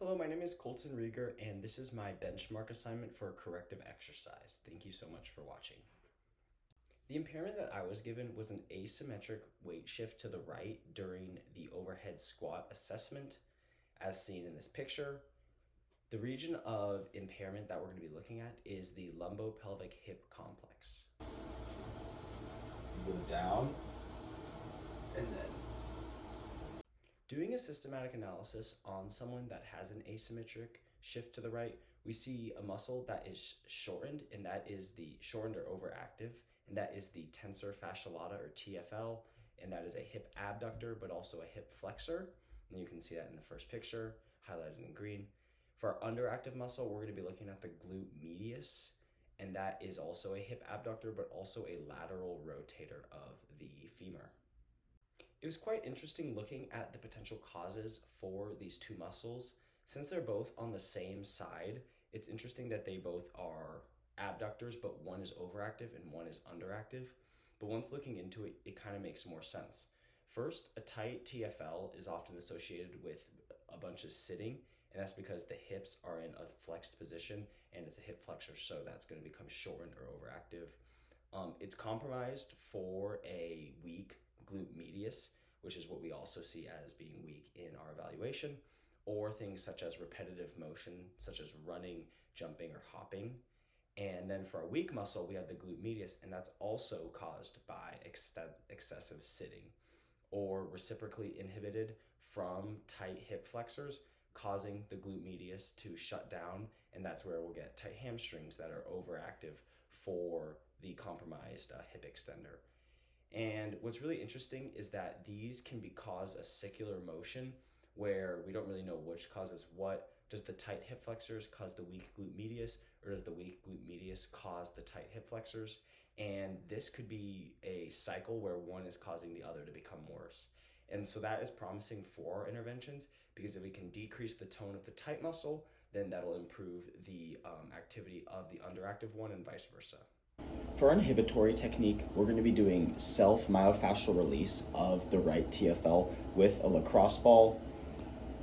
Hello, my name is Colton Rieger, and this is my benchmark assignment for corrective exercise. Thank you so much for watching. The impairment that I was given was an asymmetric weight shift to the right during the overhead squat assessment, as seen in this picture. The region of impairment that we're going to be looking at is the lumbopelvic hip complex. You go down, and then doing a systematic analysis on someone that has an asymmetric shift to the right, we see a muscle that is shortened, and that is the shortened or overactive, and that is the tensor fasciolata or TFL, and that is a hip abductor, but also a hip flexor. And you can see that in the first picture, highlighted in green. For our underactive muscle, we're going to be looking at the glute medius, and that is also a hip abductor, but also a lateral rotator of the femur. It was quite interesting looking at the potential causes for these two muscles. Since they're both on the same side, it's interesting that they both are abductors, but one is overactive and one is underactive. But once looking into it, it kind of makes more sense. First, a tight TFL is often associated with a bunch of sitting, and that's because the hips are in a flexed position, and it's a hip flexor, so that's going to become shortened or overactive. It's compromised for a weak glute medius, which is what we also see as being weak in our evaluation, or things such as repetitive motion, such as running, jumping, or hopping. And then for our weak muscle, we have the glute medius, and that's also caused by excessive sitting, or reciprocally inhibited from tight hip flexors, causing the glute medius to shut down, and that's where we'll get tight hamstrings that are overactive for the compromised hip extender. And what's really interesting is that these can cause a secular motion where we don't really know which causes what. Does the tight hip flexors cause the weak glute medius, or does the weak glute medius cause the tight hip flexors? And this could be a cycle where one is causing the other to become worse. And so that is promising for our interventions, because if we can decrease the tone of the tight muscle, then that'll improve the activity of the underactive one, and vice versa. For our inhibitory technique, we're going to be doing self-myofascial release of the right TFL with a lacrosse ball.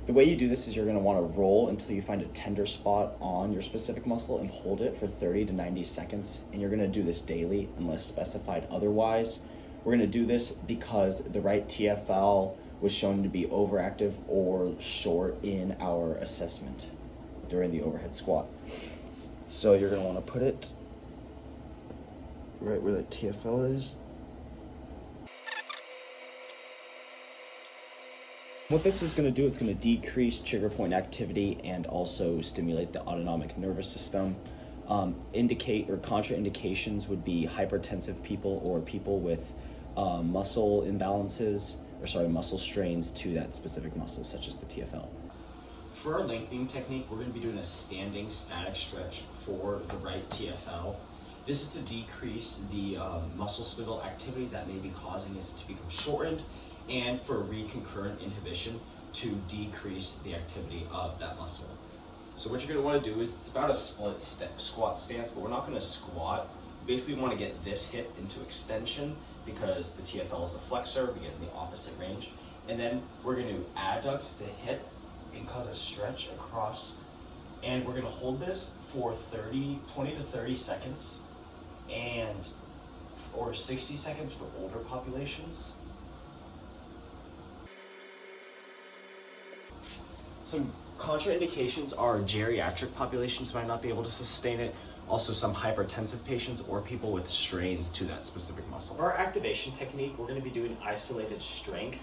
The way you do this is you're going to want to roll until you find a tender spot on your specific muscle and hold it for 30 to 90 seconds. And you're going to do this daily unless specified otherwise. We're going to do this because the right TFL was shown to be overactive or short in our assessment during the overhead squat. So you're going to want to put it right where the TFL is. What this is going to do, it's going to decrease trigger point activity and also stimulate the autonomic nervous system. Contraindications would be hypertensive people or people with muscle strains to that specific muscle, such as the TFL. For our lengthening technique, we're going to be doing a standing static stretch for the right TFL. This is to decrease the muscle spindle activity that may be causing it to become shortened, and for reconcurrent inhibition to decrease the activity of that muscle. So what you're going to want to do is, it's about a split squat stance, but we're not going to squat. Basically, we want to get this hip into extension because the TFL is a flexor. We get in the opposite range. And then we're going to adduct the hip and cause a stretch across. And we're going to hold this for 20 to 30 seconds, or 60 seconds for older populations. Some contraindications are geriatric populations might not be able to sustain it, also some hypertensive patients or people with strains to that specific muscle. For our activation technique, we're going to be doing isolated strength.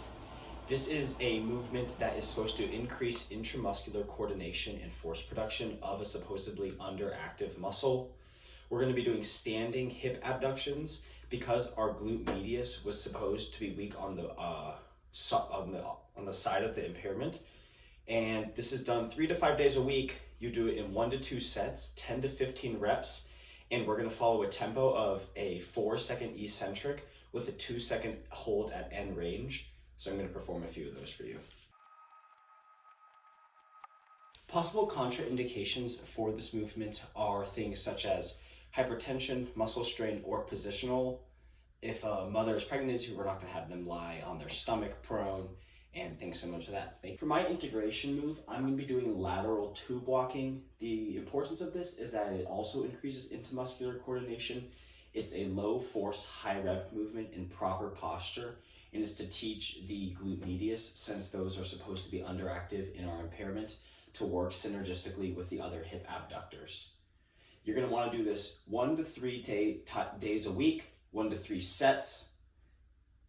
This is a movement that is supposed to increase intramuscular coordination and force production of a supposedly underactive muscle. We're going to be doing standing hip abductions because our glute medius was supposed to be weak on the side of the impairment. And this is done 3 to 5 days a week. You do it in 1 to 2 sets, 10 to 15 reps, and we're going to follow a tempo of a 4-second eccentric with a 2-second hold at end range. So I'm going to perform a few of those for you. Possible contraindications for this movement are things such as hypertension, muscle strain, or positional. If a mother is pregnant, we're not going to have them lie on their stomach prone. and things similar to that. For my integration move, I'm going to be doing lateral tube walking. The importance of this is that it also increases intermuscular coordination. It's a low force, high rep movement in proper posture, and is to teach the glute medius, since those are supposed to be underactive in our impairment, to work synergistically with the other hip abductors. You're going to want to do this 1 to 3 days a week, 1 to 3 sets,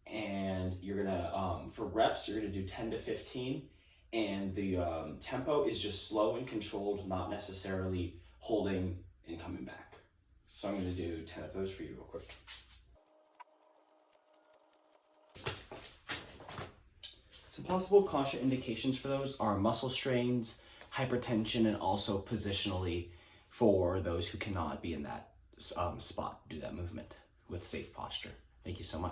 and you're going to, for reps, you're going to do 10 to 15, and the tempo is just slow and controlled, not necessarily holding and coming back. So I'm going to do 10 of those for you real quick. Some possible contraindications for those are muscle strains, hypertension, and also positionally for those who cannot be in that spot, do that movement with safe posture. Thank you so much.